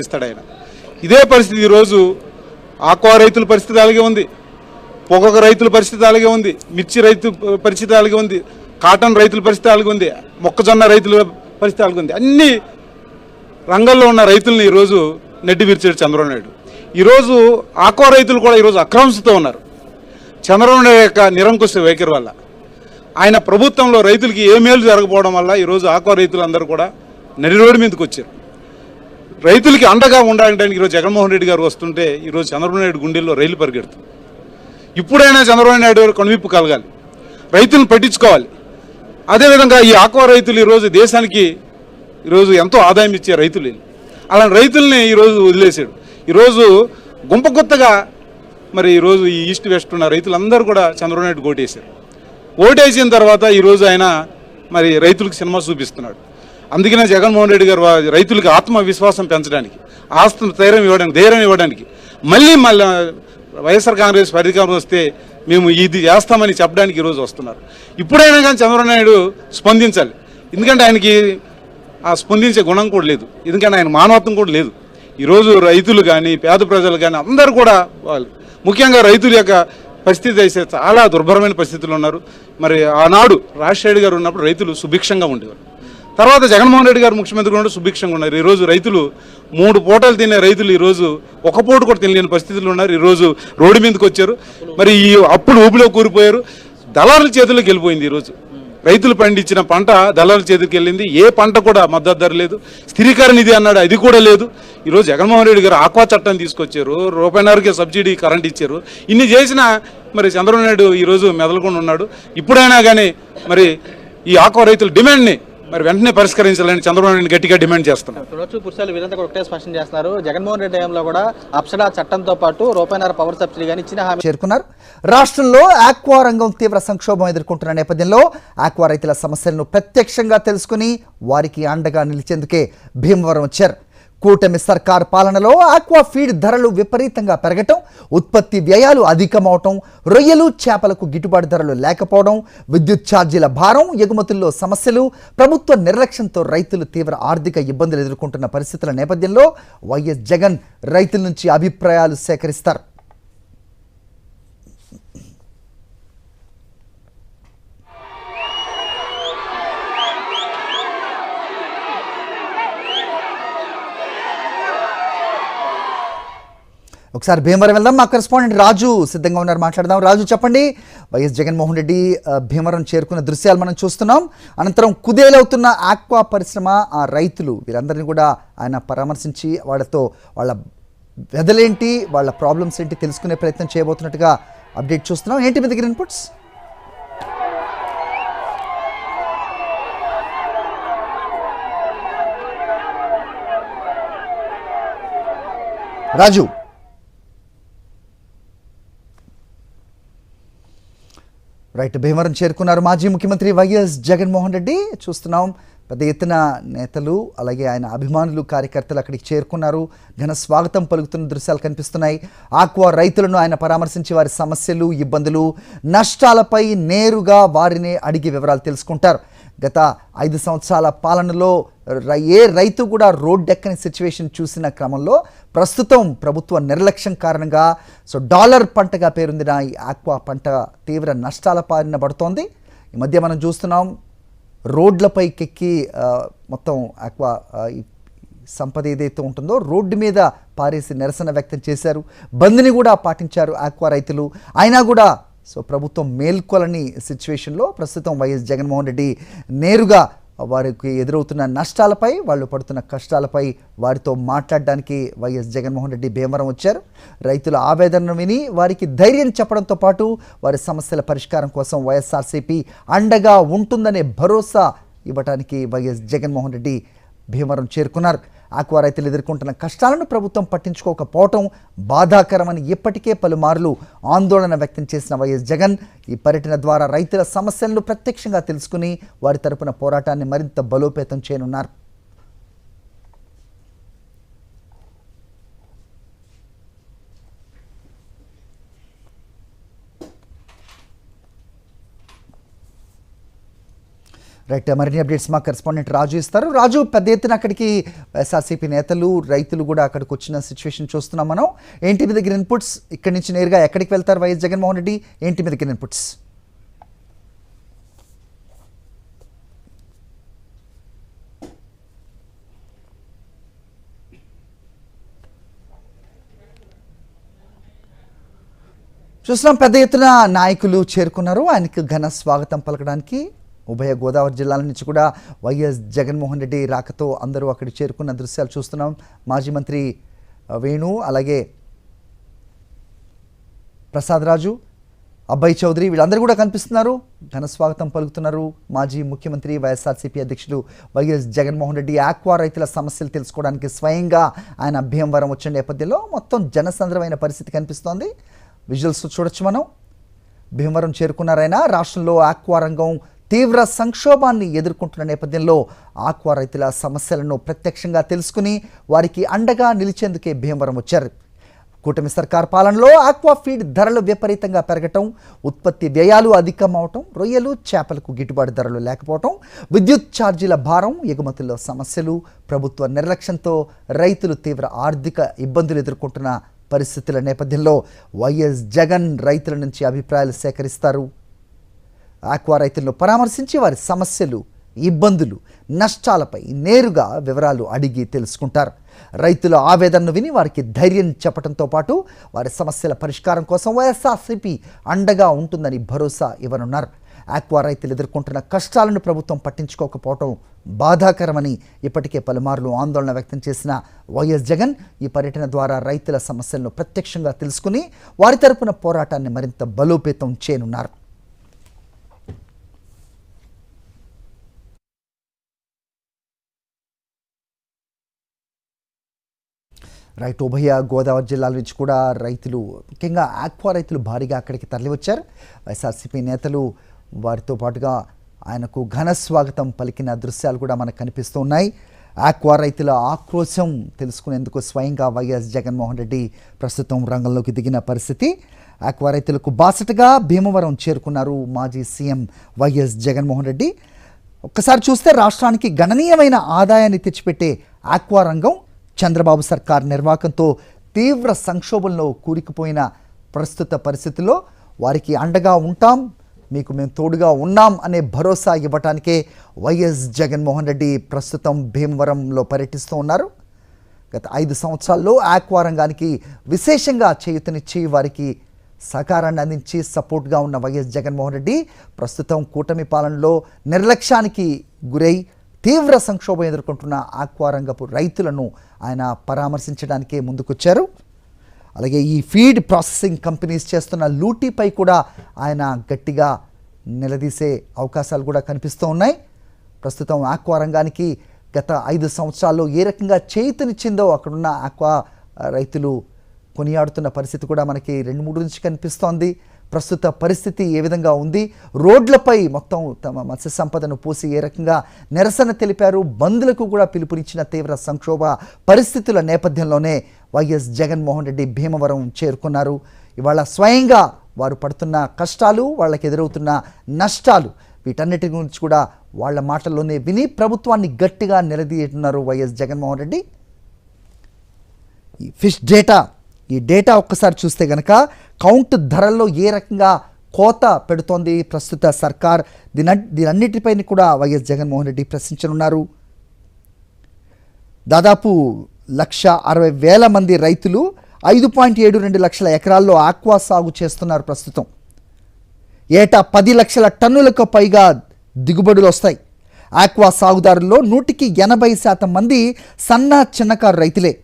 ఇస్తాడు ఆయన. ఇదే పరిస్థితి ఈరోజు ఆక్వా రైతుల పరిస్థితి అలాగే ఉంది, పొగాకు రైతుల పరిస్థితి అలాగే ఉంది, మిర్చి రైతు పరిస్థితి అలాగే ఉంది, కాటన్ రైతుల పరిస్థితి అలాగే ఉంది, మొక్కజొన్న రైతుల పరిస్థితి అలాగే ఉంది. అన్ని రంగాల్లో ఉన్న రైతుల్ని ఈరోజు నెట్టి విరిచాడు చంద్రబాబు నాయుడు. ఈరోజు ఆక్వా రైతులు కూడా ఈరోజు అక్రమంతో ఉన్నారు చంద్రబాబు నాయుడు యొక్క నిరంకుశ వైఖరి వల్ల. ఆయన ప్రభుత్వంలో రైతులకి ఏ మేలు జరగకపోవడం వల్ల ఈరోజు ఆక్వా రైతులందరూ కూడా నడి రోడ్డు మీదకి వచ్చారు. రైతులకి అండగా ఉండడానికి ఈరోజు జగన్మోహన్ రెడ్డి గారు వస్తుంటే ఈరోజు చంద్రబాబు నాయుడు గుండెల్లో రైలు పరిగెడుతుంది. ఇప్పుడైనా చంద్రబాబు నాయుడు గారు కనువిప్పు కలగాలి, రైతులను పట్టించుకోవాలి. అదేవిధంగా ఈ ఆక్వా రైతులు ఈరోజు దేశానికి ఈరోజు ఎంతో ఆదాయం ఇచ్చే రైతులు, అలాంటి రైతుల్ని ఈరోజు వదిలేశాడు. ఈరోజు గుంపగుత్తగా మరి ఈరోజు ఈ ఈస్ట్ వెస్ట్ ఉన్న రైతులందరూ కూడా చంద్రబాబు నాయుడు ఓటేశారు. ఓటేసిన తర్వాత ఈరోజు ఆయన మరి రైతులకు సినిమా చూపిస్తున్నాడు. అందుకనే జగన్మోహన్ రెడ్డి గారు రైతులకు ఆత్మవిశ్వాసం పెంచడానికి, ధైర్యం ఇవ్వడానికి మళ్ళీ వైఎస్ఆర్ కాంగ్రెస్ అధికారం వస్తే మేము ఇది చేస్తామని చెప్పడానికి ఈరోజు వస్తున్నారు. ఇప్పుడైనా కానీ చంద్రబాబు నాయుడు స్పందించాలి. ఎందుకంటే ఆయనకి ఆ స్పందించే గుణం కూడా లేదు, ఎందుకంటే ఆయన మానవత్వం కూడా లేదు. ఈరోజు రైతులు కానీ పేద ప్రజలు కానీ అందరూ కూడా ముఖ్యంగా రైతుల యొక్క పరిస్థితి అయితే చాలా దుర్భరమైన పరిస్థితులు ఉన్నారు. మరి ఆనాడు రాజశేఖర్ గారు ఉన్నప్పుడు రైతులు సుభిక్షంగా ఉండేవారు. తర్వాత జగన్మోహన్ రెడ్డి గారు ముఖ్యమంత్రి కూడా సుభిక్షంగా ఉన్నారు. ఈరోజు రైతులు 3 పూటలు తినే రైతులు ఈరోజు ఒక పూట కూడా తినలేని పరిస్థితులు ఉన్నారు. ఈరోజు రోడ్డు మీదకి వచ్చారు. మరి ఈ అప్పులు ఊపిలో కూరిపోయారు. దళారుల చేతుల్లోకి వెళ్ళిపోయింది. ఈరోజు రైతులు పండించిన పంట దళారుల చేతికి వెళ్ళింది. ఏ పంట కూడా మద్దతు ధర లేదు. స్థిరీకరణ నిధి అన్నాడు, అది కూడా లేదు. ఈరోజు జగన్మోహన్ రెడ్డి గారు ఆక్వా చట్టాన్ని తీసుకొచ్చారు, రూపాయిన్నరకే సబ్సిడీ కరెంట్ ఇచ్చారు. ఇన్ని చేసినా మరి చంద్రబాబు నాయుడు ఈరోజు మెదలకుండా ఉన్నాడు. ఇప్పుడైనా కానీ మరి ఈ ఆక్వా రైతుల డిమాండ్ని మరి వెంటనే పరిష్కరించాలని చంద్రబాబు నాయుడు గట్టిగా డిమాండ్ చేస్తున్నారు. పురుషులు వీరంతా కూడా ఒకటే స్పష్టం చేస్తున్నారు. జగన్మోహన్ రెడ్డి హయాంలో కూడా అప్సరా చట్టంతో పాటు రూపాయిన్నర పవర్ సబ్సిడీ కానీ ఇచ్చిన హామీ చేరుకున్నారు. రాష్ట్రంలో ఆక్వా రంగం తీవ్ర సంక్షోభం ఎదుర్కొంటున్న నేపథ్యంలో ఆక్వా రైతుల సమస్యలను ప్రత్యక్షంగా తెలుసుకుని వారికి అండగా నిలిచేందుకే భీమవరం వచ్చారు. కూటమి సర్కార్ పాలనలో ఆక్వా ఫీడ్ ధరలు విపరీతంగా పెరగటం, ఉత్పత్తి వ్యయాలు అధికమవటం, రొయ్యలు చేపలకు గిట్టుబాటు ధరలు లేకపోవడం, విద్యుత్ ఛార్జీల భారం, ఎగుమతుల్లో సమస్యలు, ప్రభుత్వ నిర్లక్ష్యంతో రైతులు తీవ్ర ఆర్థిక ఇబ్బందులు ఎదుర్కొంటున్న పరిస్థితుల నేపథ్యంలో వైఎస్ జగన్ రైతుల నుంచి అభిప్రాయాలు సేకరిస్తారు. ఒకసారి భీమవరం వెళ్దాం. మా కరెస్పాండెంట్ రాజు సిద్ధంగా ఉన్నారు, మాట్లాడదాం. రాజు, చెప్పండి. వైఎస్ జగన్మోహన్ రెడ్డి భీమవరం చేరుకున్న దృశ్యాలు మనం చూస్తున్నాం. అనంతరం కుదేలవుతున్న ఆక్వా పరిశ్రమ, ఆ రైతులు వీరందరినీ కూడా ఆయన పరామర్శించి వాళ్ళ వెదలేంటి, వాళ్ళ ప్రాబ్లమ్స్ ఏంటి తెలుసుకునే ప్రయత్నం చేయబోతున్నట్టుగా అప్డేట్ చూస్తున్నాం. ఏంటి మీ దగ్గర ఇన్పుట్స్? రాజు, రైట్, భీమవరం చేరుకున్నారు మాజీ ముఖ్యమంత్రి వైఎస్ జగన్మోహన్ రెడ్డి. చూస్తున్నాం పెద్ద ఎత్తున నేతలు అలాగే ఆయన అభిమానులు కార్యకర్తలు అక్కడికి చేరుకున్నారు. ఘన స్వాగతం పలుకుతున్న దృశ్యాలు కనిపిస్తున్నాయి. ఆక్వా రైతులను ఆయన పరామర్శించి వారి సమస్యలు, ఇబ్బందులు, నష్టాలపై నేరుగా వారిని అడిగి వివరాలు తెలుసుకుంటారు. గత 5 సంవత్సరాల పాలనలో ఏ రైతు కూడా రోడ్డెక్కని సిచ్యువేషన్ చూసిన క్రమంలో ప్రస్తుతం ప్రభుత్వ నిర్లక్ష్యం కారణంగా డాలర్ పంటగా పేరొందిన ఈ ఆక్వా పంట తీవ్ర నష్టాల పారిన పడుతోంది. ఈ మధ్య మనం చూస్తున్నాం రోడ్లపైకెక్కి మొత్తం ఆక్వా సంపద ఏదైతే ఉంటుందో రోడ్డు మీద పారేసి నిరసన వ్యక్తం చేశారు. బంద్ని కూడా పాటించారు ఆక్వా రైతులు. అయినా కూడా ప్రభుత్వం మేల్కొలని సిచ్యువేషన్లో ప్రస్తుతం వైఎస్ జగన్మోహన్ రెడ్డి నేరుగా వారికి ఎదురవుతున్న నష్టాలపై, వాళ్ళు పడుతున్న కష్టాలపై వారితో మాట్లాడడానికి వైఎస్ జగన్మోహన్ రెడ్డి భీమవరం వచ్చారు. రైతుల ఆవేదనను విని వారికి ధైర్యం చెప్పడంతో పాటు వారి సమస్యల పరిష్కారం కోసం వైఎస్ఆర్సీపీ అండగా ఉంటుందనే భరోసా ఇవ్వడానికి వైఎస్ జగన్మోహన్ రెడ్డి భీమవరం చేరుకున్నారు. ఆక్వా రైతులు ఎదుర్కొంటున్న కష్టాలను ప్రభుత్వం పట్టించుకోకపోవటం బాధాకరమని ఇప్పటికే పలుమార్లు ఆందోళన వ్యక్తం చేసిన వైఎస్ జగన్ ఈ పర్యటన ద్వారా రైతుల సమస్యలను ప్రత్యక్షంగా తెలుసుకుని వారి తరపున పోరాటాన్ని మరింత బలోపేతం చేయనున్నారు. రైట్, మరిన్ని అప్డేట్స్ మా కరెస్పాండెంట్ రాజు ఇస్తారు. రాజు, పెద్ద ఎత్తున అక్కడికి ఎస్ఆర్సీపీ నేతలు, రైతులు కూడా అక్కడికి వచ్చిన సిచ్యువేషన్ చూస్తున్నాం మనం. ఏంటి మీ దగ్గర ఇన్పుట్స్? ఇక్కడి నుంచి నేరుగా ఎక్కడికి వెళ్తారు వైఎస్ జగన్మోహన్ రెడ్డి? ఏంటి మీ దగ్గర ఇన్పుట్స్? చూస్తున్నాం, పెద్ద ఎత్తున నాయకులు చేరుకున్నారు. ఆయనకు ఘన స్వాగతం పలకడానికి ఉభయ గోదావరి జిల్లాల నుంచి కూడా వైఎస్ జగన్మోహన్ రెడ్డి రాకతో అందరూ అక్కడికి చేరుకున్న దృశ్యాలు చూస్తున్నాం. మాజీ మంత్రి వేణు, అలాగే ప్రసాద్ రాజు, అబ్బాయి చౌదరి వీళ్ళందరూ కూడా కనిపిస్తున్నారు, ఘన స్వాగతం పలుకుతున్నారు. మాజీ ముఖ్యమంత్రి వైఎస్ఆర్సీపీ అధ్యక్షుడు వైఎస్ జగన్మోహన్ రెడ్డి ఆక్వా రైతుల సమస్యలు తెలుసుకోవడానికి స్వయంగా ఆయన భీమవరం వచ్చిన నేపథ్యంలో మొత్తం జనసంద్రమైన పరిస్థితి కనిపిస్తోంది. విజువల్స్ చూడొచ్చు మనం. భీమవరం చేరుకున్నారైనా రాష్ట్రంలో ఆక్వా రంగం తీవ్ర సంక్షోభాన్ని ఎదుర్కొంటున్న నేపథ్యంలో ఆక్వా రైతుల సమస్యలను ప్రత్యక్షంగా తెలుసుకుని వారికి అండగా నిలిచేందుకే భీమవరం వచ్చారు. కూటమి సర్కార్ పాలనలో ఆక్వా ఫీడ్ ధరలు విపరీతంగా పెరగటం, ఉత్పత్తి వ్యయాలు అధికమవటం, రొయ్యలు చేపలకు గిట్టుబాటు ధరలు లేకపోవటం, విద్యుత్ ఛార్జీల భారం, ఎగుమతుల్లో సమస్యలు, ప్రభుత్వ నిర్లక్ష్యంతో రైతులు తీవ్ర ఆర్థిక ఇబ్బందులు ఎదుర్కొంటున్న పరిస్థితుల నేపథ్యంలో వైఎస్ జగన్ రైతుల నుంచి అభిప్రాయాలు సేకరిస్తారు. ఆక్వా రైతులను పరామర్శించి వారి సమస్యలు, ఇబ్బందులు, నష్టాలపై నేరుగా వివరాలు అడిగి తెలుసుకుంటారు. రైతుల ఆవేదనను విని వారికి ధైర్యం చెప్పడంతో పాటు వారి సమస్యల పరిష్కారం కోసం వైఎస్ఆర్సీపీ అండగా ఉంటుందని భరోసా ఇవ్వనున్నారు. ఆక్వా రైతులు ఎదుర్కొంటున్న కష్టాలను ప్రభుత్వం పట్టించుకోకపోవడం బాధాకరమని ఇప్పటికే పలుమార్లు ఆందోళన వ్యక్తం చేసిన వైఎస్ జగన్ ఈ పర్యటన ద్వారా రైతుల సమస్యలను ప్రత్యక్షంగా తెలుసుకుని వారి తరపున పోరాటాన్ని మరింత బలోపేతం చేయనున్నారు. రైట్, ఉభయ గోదావరి జిల్లాల నుంచి కూడా రైతులు, ముఖ్యంగా ఆక్వా రైతులు భారీగా అక్కడికి తరలివచ్చారు. వైఎస్ఆర్సీపీ నేతలు వారితో పాటుగా ఆయనకు ఘన స్వాగతం పలికిన దృశ్యాలు కూడా మనకు కనిపిస్తూ ఉన్నాయి. ఆక్వా రైతుల ఆక్రోశం తెలుసుకునేందుకు స్వయంగా వైఎస్ జగన్మోహన్ రెడ్డి ప్రస్తుతం రంగంలోకి దిగిన పరిస్థితి. ఆక్వా రైతులకు బాసటగా భీమవరం చేరుకున్నారు మాజీ సీఎం వైఎస్ జగన్మోహన్ రెడ్డి. ఒక్కసారి చూస్తే రాష్ట్రానికి గణనీయమైన ఆదాయాన్ని తెచ్చిపెట్టే ఆక్వా రంగం చంద్రబాబు సర్కార్ నిర్వాకంతో తీవ్ర సంక్షోభంలో కూరుకుపోయిన ప్రస్తుత పరిస్థితుల్లో వారికి అండగా ఉంటాం, మీకు మేము తోడుగా ఉన్నాం అనే భరోసా ఇవ్వటానికే వైఎస్ జగన్మోహన్ రెడ్డి ప్రస్తుతం భీమవరంలో పర్యటిస్తూ ఉన్నారు. గత 5 సంవత్సరాల్లో ఆక్వా రంగానికి విశేషంగా చేయూతనిచ్చి వారికి సహకారాన్ని అందించి సపోర్ట్గా ఉన్న వైఎస్ జగన్మోహన్ రెడ్డి ప్రస్తుతం కూటమి పాలనలో నిర్లక్ష్యానికి గురై తీవ్ర సంక్షోభం ఎదుర్కొంటున్న ఆక్వా రంగపు రైతులను ఆయన పరామర్శించడానికే ముందుకొచ్చారు. అలాగే ఈ ఫీడ్ ప్రాసెసింగ్ కంపెనీస్ చేస్తున్న లూటీపై కూడా ఆయన గట్టిగా నిలదీసే అవకాశాలు కూడా కనిపిస్తూ ఉన్నాయి. ప్రస్తుతం ఆక్వా రంగానికి గత 5 సంవత్సరాల్లో ఏ రకంగా చేయూతనిచ్చిందో అక్కడున్న ఆక్వా రైతులు కొనియాడుతున్న పరిస్థితి కూడా మనకి 2-3 నుంచి కనిపిస్తోంది. ప్రస్తుత పరిస్థితి ఏ విధంగా ఉంది, రోడ్లపై మొత్తం తమ మత్స్య సంపదను పోసి ఏ రకంగా నిరసన తెలిపారు, బంద్లకు కూడా పిలుపునిచ్చిన తీవ్ర సంక్షోభ పరిస్థితుల నేపథ్యంలోనే వైఎస్ జగన్మోహన్ రెడ్డి భీమవరం చేరుకున్నారు. ఇవాళ స్వయంగా వారు పడుతున్న కష్టాలు, వాళ్ళకి ఎదురవుతున్న నష్టాలు, వీటన్నిటి గురించి కూడా వాళ్ళ మాటల్లోనే విని ప్రభుత్వాన్ని గట్టిగా నిలదీస్తున్నారు వైఎస్ జగన్మోహన్ రెడ్డి. ఈ ఫిష్ డేటా, ఈ డేటా ఒక్కసారి చూస్తే కనుక కౌంట్ ధరల్లో ఏ రకంగా కోత పెడుతోంది ప్రస్తుత సర్కార్, దీనన్నిటిపైన కూడా వైఎస్ జగన్మోహన్ రెడ్డి ప్రశ్నించనున్నారు. దాదాపు 1,60,000 మంది రైతులు 5.72 లక్షల ఎకరాల్లో ఆక్వా సాగు చేస్తున్నారు. ప్రస్తుతం ఏటా 10 లక్షల టన్నులకు పైగా దిగుబడులు వస్తాయి. ఆక్వా సాగుదారుల్లో 100కి 80% మంది సన్న చిన్నకారు రైతులే.